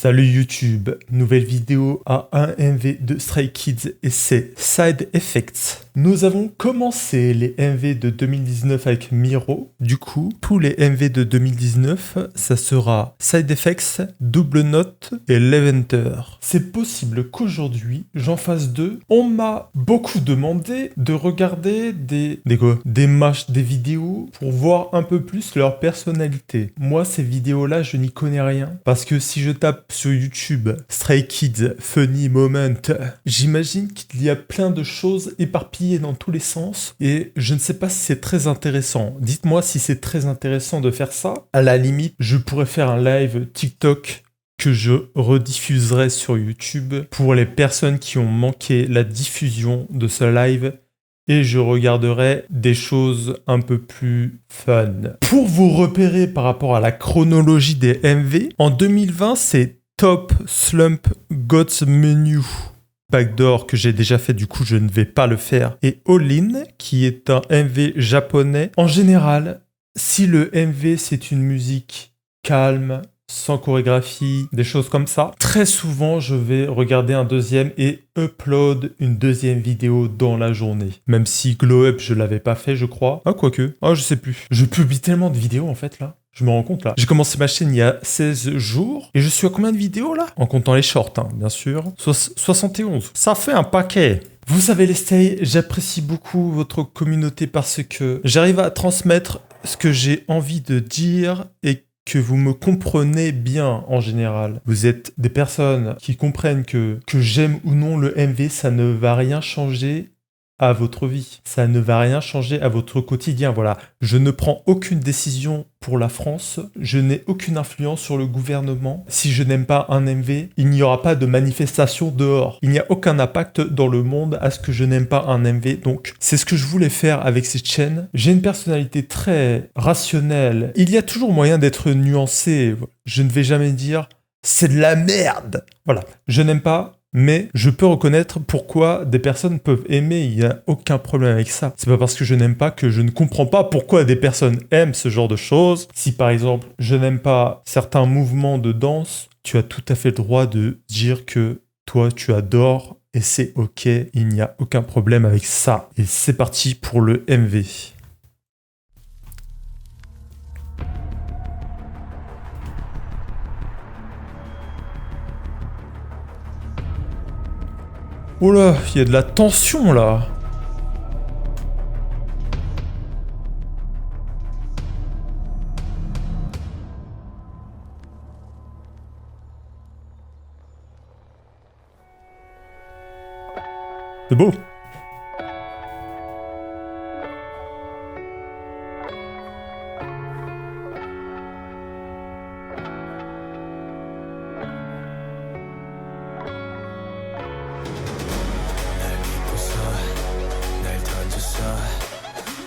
Salut YouTube, nouvelle vidéo à un MV de Stray Kids et c'est Side Effects. Nous avons commencé les MV de 2019 avec Miro. Du coup, tous les MV de 2019, ça sera Side Effects, Double Note et Leventer. C'est possible qu'aujourd'hui, j'en fasse deux. On m'a beaucoup demandé de regarder des vidéos pour voir un peu plus leur personnalité. Moi, ces vidéos-là, je n'y connais rien parce que si je tape sur YouTube Stray Kids Funny Moment, j'imagine qu'il y a plein de choses éparpillées dans tous les sens et je ne sais pas si c'est très intéressant. Dites-moi si c'est très intéressant de faire ça. À la limite, je pourrais faire un live TikTok que je rediffuserai sur YouTube pour les personnes qui ont manqué la diffusion de ce live. Et je regarderai des choses un peu plus fun. Pour vous repérer par rapport à la chronologie des MV, en 2020, c'est Top Slump God's Menu Backdoor que j'ai déjà fait, du coup je ne vais pas le faire. Et All In, qui est un MV japonais. En général, si le MV c'est une musique calme, sans chorégraphie, des choses comme ça, très souvent je vais regarder un deuxième et upload une deuxième vidéo dans la journée. Même si Glow Up je l'avais pas fait je crois. Ah quoique, je sais plus. Je publie tellement de vidéos en fait là. Je me rends compte là. J'ai commencé ma chaîne il y a 16 jours et je suis à combien de vidéos là? En comptant les shorts bien sûr. 71. Ça fait un paquet. Vous savez les Stay, j'apprécie beaucoup votre communauté parce que j'arrive à transmettre ce que j'ai envie de dire et que vous me comprenez bien en général. Vous êtes des personnes qui comprennent que j'aime ou non le MV, ça ne va rien changer à votre vie. Ça ne va rien changer à votre quotidien. Voilà. Je ne prends aucune décision pour la France. Je n'ai aucune influence sur le gouvernement. Si je n'aime pas un MV, il n'y aura pas de manifestation dehors. Il n'y a aucun impact dans le monde à ce que je n'aime pas un MV. Donc, c'est ce que je voulais faire avec cette chaîne. J'ai une personnalité très rationnelle. Il y a toujours moyen d'être nuancé. Je ne vais jamais dire « c'est de la merde ». Voilà. Je n'aime pas. Mais je peux reconnaître pourquoi des personnes peuvent aimer, il n'y a aucun problème avec ça. C'est pas parce que je n'aime pas que je ne comprends pas pourquoi des personnes aiment ce genre de choses. Si par exemple je n'aime pas certains mouvements de danse, tu as tout à fait le droit de dire que toi tu adores et c'est ok, il n'y a aucun problème avec ça. Et c'est parti pour le MV. Oh là, il y a de la tension là. C'est beau.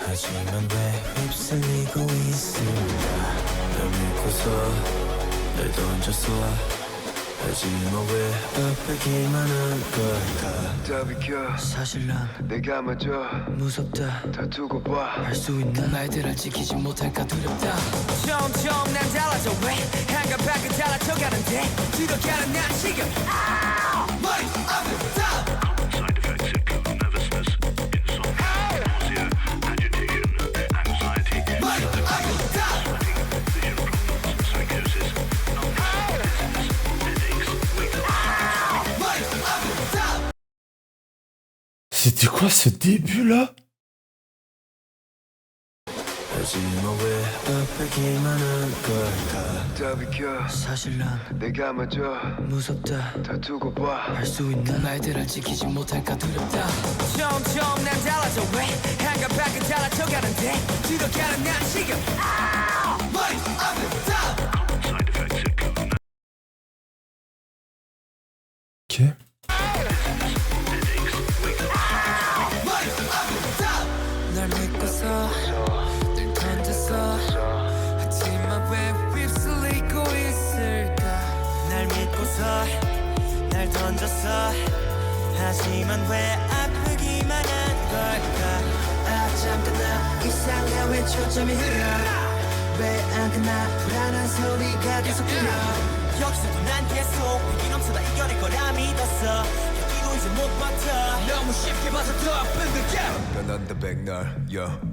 하지만 왜 휩쓸리고 있을까 널 믿고서 널 던졌어 하지만 왜 아프기만 한 걸까 더 비켜 사실 난 내가 먼저 무섭다 더 두고 봐 할 수 있는 말들을 지키지 못할까 두렵다 점점 난 달라져 왜 한가닥을 달라져가는데 들어가는 난 지금 머리 아프다 C'était quoi ce début là? 하지만 왜 아프기만 한 걸까 더 비켜 사실 난 내가 먼저 무섭다 더 두고 봐 할 수 있는 말들을 지키지 못할까 두렵다 점점 난 달라져 왜 한가닥을 달라져가는데 들어가는 난 지금 머리 아프다 Ok. 널 믿고서 널 던졌어 하지만 왜 휩쓸리고 있을까 날 믿고서 날 던졌어 하지만 왜 아프기만 한 걸까 아 잠깐 나 이상해 왜 초점이 흐려 왜 안 끝나 불안한 소리가 계속 들려 여기서도 난 계속 위기 넘쳐다 이겨낼 거라 믿었어 여기도 이제 못 버텨 너무 쉽게 봐서 더 아픈 걸까 변한다 백날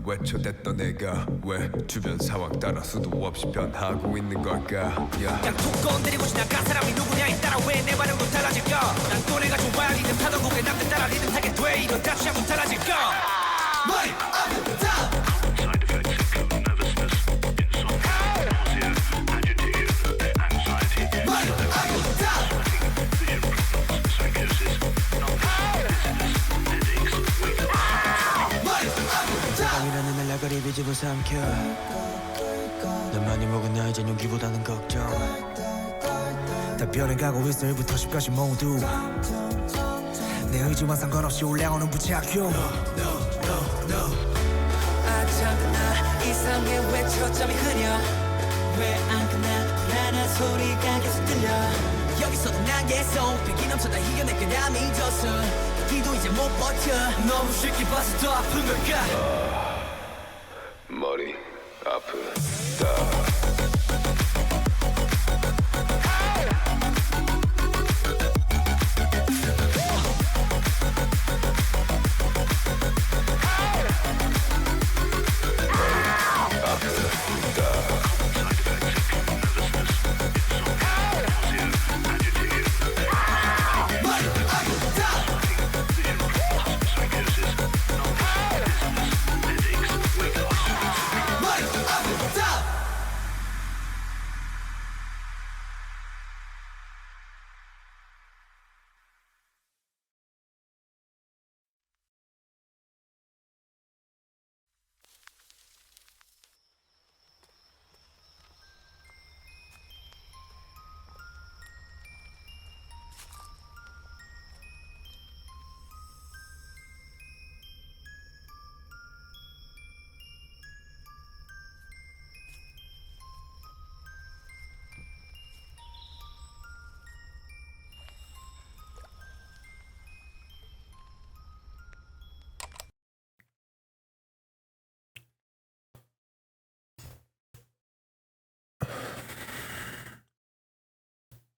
외쳐댔던 내가 왜 주변 상황 따라 수도 없이 변하고 있는 걸까 그냥 툭 건드리고 지나간 사람이 누구냐에 따라 왜 내 반응도 달라질까 난 또 내가 좋아 리듬 타던 곡에 남들 따라 리듬 타게 돼 이런 다시 한번 달라질까 머리 up down 밤이라는 날라가리 비집어 삼켜 난 많이 먹은 나의 전 용기보다는 걱정 다 변해가고 있어 1부터 10까지 모두 내 의지와 상관없이 올라오는 부작용 아참나 이상해 왜 초점이 흐려 왜 안 끝나 나나 소리가 계속 들려 여기서도 난 계속 백이 넘쳐다 이겨낼 거라 믿었어 여기도 이제 못 버텨 너무 쉽게 봐서 더 아픈 걸까 머리 아프다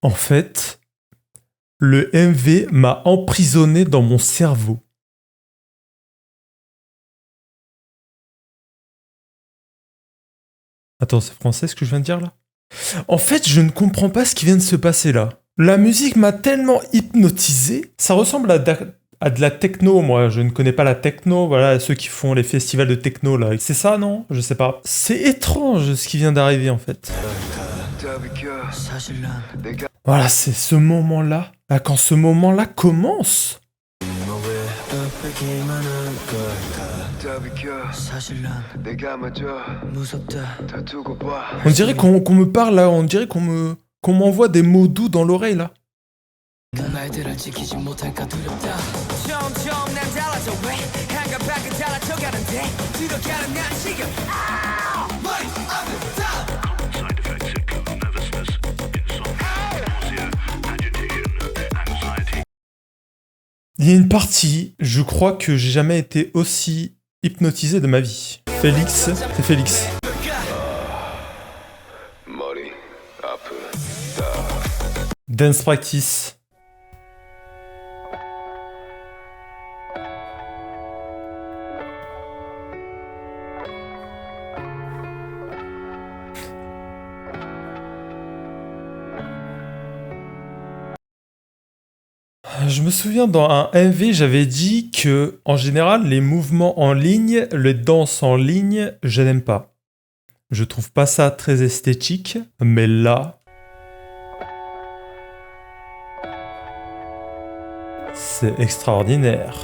En fait, le MV m'a emprisonné dans mon cerveau. Attends, c'est français ce que je viens de dire là? En fait, je ne comprends pas ce qui vient de se passer là. La musique m'a tellement hypnotisé. Ça ressemble à de la techno, moi. Je ne connais pas la techno. Voilà, ceux qui font les festivals de techno là. C'est ça, non? Je sais pas. C'est étrange ce qui vient d'arriver en fait. 사실 난 Voilà, c'est ce moment-là. Là, quand ce moment-là commence. 뺏기만 한 걸까 사실 난 무섭다 On dirait qu'on me parle là. On dirait qu'on m'envoie des mots doux dans l'oreille là. 그 말들을 지키지 못할까 두렵다 점점 난 달라져 왜 한가 밖에 달라져가는데 들어가는 난 지금 머리 아프다 Il y a une partie, je crois que j'ai jamais été aussi hypnotisé de ma vie. Félix, c'est Félix. 머리 아프다 Dance practice. Je me souviens dans un MV, j'avais dit que en général, les mouvements en ligne, les danses en ligne, je n'aime pas. Je trouve pas ça très esthétique, mais là, c'est extraordinaire.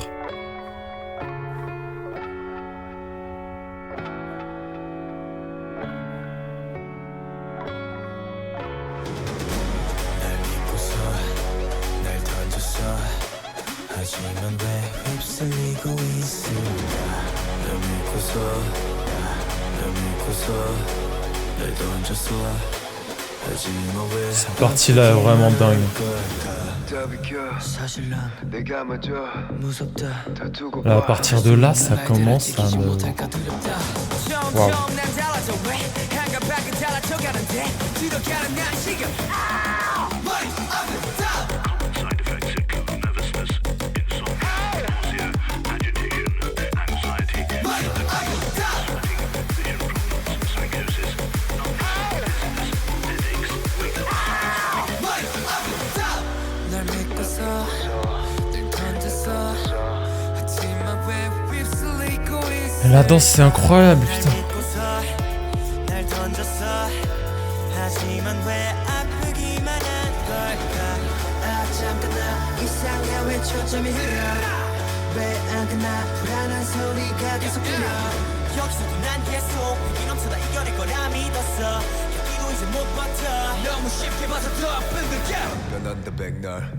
하지만 왜 휩쓸리고 있을까 널 믿고서 널 던졌어 하지만 왜 Cette partie-là est vraiment dingue. 사실 난 무섭다 Là, à partir de là, ça commence à me... Waouh. 점점 난 달라져 왜 한가 밖에 달라져가는데 들어가는 난 지금 La danse, c'est incroyable, putain. 날 던졌어. 하지만 왜 아프기만 한 걸까? 아 잠깐 나 이상해 왜 초점이 흐려? 왜 안 끝나? 불안한 소리가 계속 들려. 여기서도 난 계속 위기 넘쳐다 이겨낼 거라 믿었어. 여기도 이제 못 버텨. 너무 쉽게 봐서 더 아픈 걸까? 변한다 백날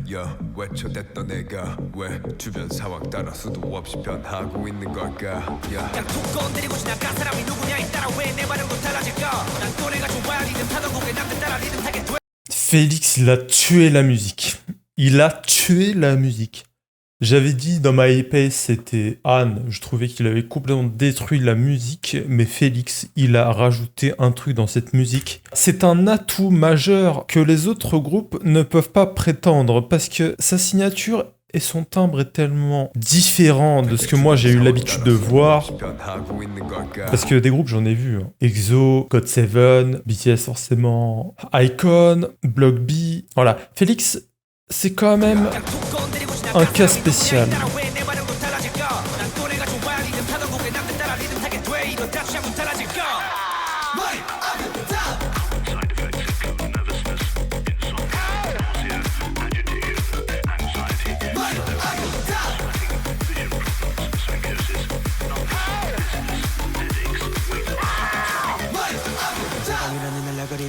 외쳐댔던 내가 왜 주변 상황 따라 수도 없이 변하고 있는 걸까 그냥 툭 건드리고 지나간 사람이 누구냐에 따라 왜 내 반응도 달라질까? 난 또래가 좋아 리듬 타던 곡에 남들 따라 리듬 타게 돼. Félix, il a tué la musique. Il a tué la musique. J'avais dit dans ma épée, c'était Anne. Je trouvais qu'il avait complètement détruit la musique. Mais Félix, il a rajouté un truc dans cette musique. C'est un atout majeur que les autres groupes ne peuvent pas prétendre. Parce que sa signature et son timbre est tellement différent de ce que moi j'ai eu l'habitude de voir. Parce que des groupes, j'en ai vu. EXO, GOT7, BTS forcément, iKON, Block B. Voilà. Félix, c'est quand même un cas spécial.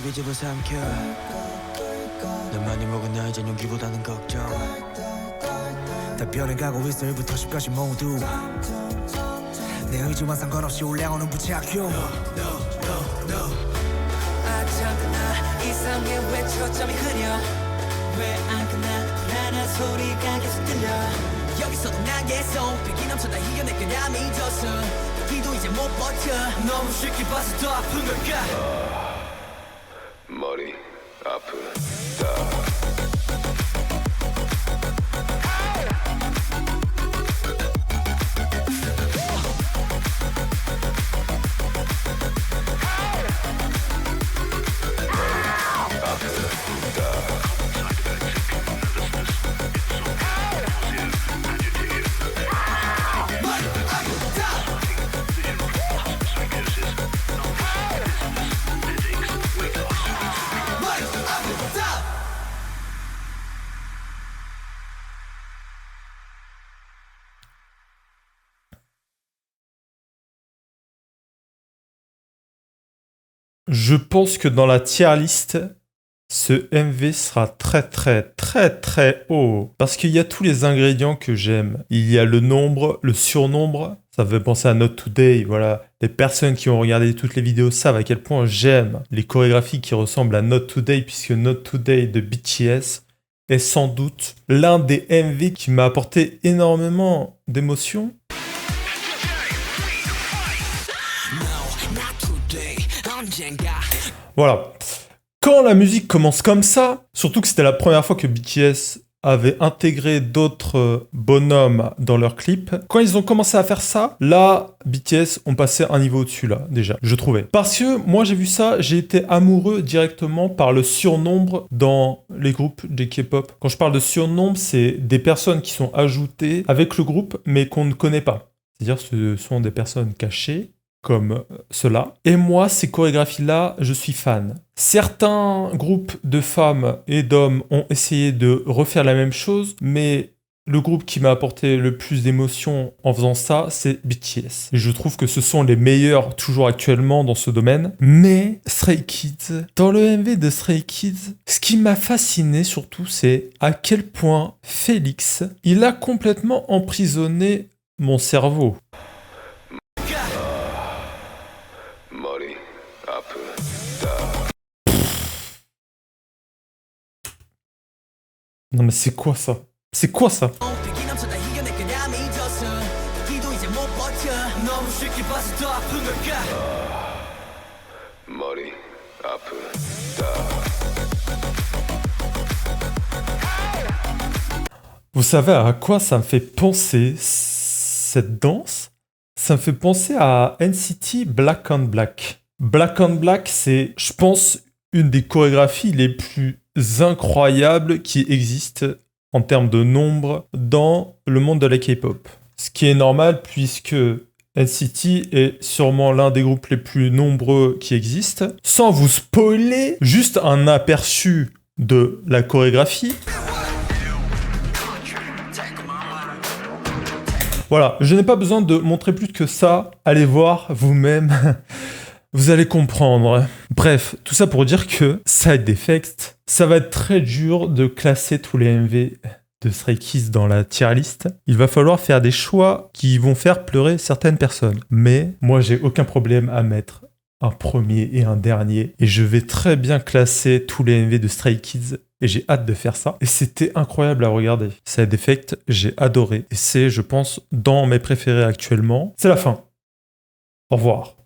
비집어 삼켜 널 많이 먹은 나의 전용기보다는 걱정 다 변해가고 있어 1부터 10까지 모두 내 의지와 상관없이 올라오는 부착용 아 잠깐 나 이상해 왜 초점이 흐려 왜 안 끝나 불안한 소리가 계속 들려 여기서도 난 계속 백이 넘쳐다 이겨낼 거라 믿었어 여기도 이제 못 버텨 너무 쉽게 봐서 더 아픈 걸까 머리 아프다 Je pense que dans la tier list, ce MV sera très très très très haut. Parce qu'il y a tous les ingrédients que j'aime. Il y a le nombre, le surnombre. Ça me fait penser à Not Today. Voilà. Les personnes qui ont regardé toutes les vidéos savent à quel point j'aime les chorégraphies qui ressemblent à Not Today. Puisque Not Today de BTS est sans doute l'un des MV qui m'a apporté énormément d'émotions. Voilà. Quand la musique commence comme ça, surtout que c'était la première fois que BTS avait intégré d'autres bonhommes dans leurs clips, quand ils ont commencé à faire ça, là, BTS ont passé un niveau au-dessus, là, déjà, je trouvais. Parce que moi, j'ai vu ça, j'ai été amoureux directement par le surnombre dans les groupes des K-pop. Quand je parle de surnombre, c'est des personnes qui sont ajoutées avec le groupe, mais qu'on ne connaît pas. C'est-à-dire ce sont des personnes cachées, comme cela. Et moi, ces chorégraphies-là, je suis fan. Certains groupes de femmes et d'hommes ont essayé de refaire la même chose, mais le groupe qui m'a apporté le plus d'émotions en faisant ça, c'est BTS. Et je trouve que ce sont les meilleurs toujours actuellement dans ce domaine. Mais Stray Kids, dans le MV de Stray Kids, ce qui m'a fasciné surtout, c'est à quel point Félix, il a complètement emprisonné mon cerveau. Non mais c'est quoi ça? C'est quoi ça? Vous savez à quoi ça me fait penser cette danse? Ça me fait penser à NCT Black on Black. Black on Black, c'est, je pense, une des chorégraphies les plus incroyables qui existent en termes de nombre dans le monde de la K-pop. Ce qui est normal puisque NCT est sûrement l'un des groupes les plus nombreux qui existent. Sans vous spoiler, juste un aperçu de la chorégraphie. Voilà, je n'ai pas besoin de montrer plus que ça. Allez voir vous-même. Vous allez comprendre. Bref, tout ça pour dire que Side Effects, ça va être très dur de classer tous les MV de Stray Kids dans la tier list. Il va falloir faire des choix qui vont faire pleurer certaines personnes. Mais moi, j'ai aucun problème à mettre un premier et un dernier. Et je vais très bien classer tous les MV de Stray Kids. Et j'ai hâte de faire ça. Et c'était incroyable à regarder. Side Effect, j'ai adoré. Et c'est, je pense, dans mes préférés actuellement. C'est la fin. Au revoir.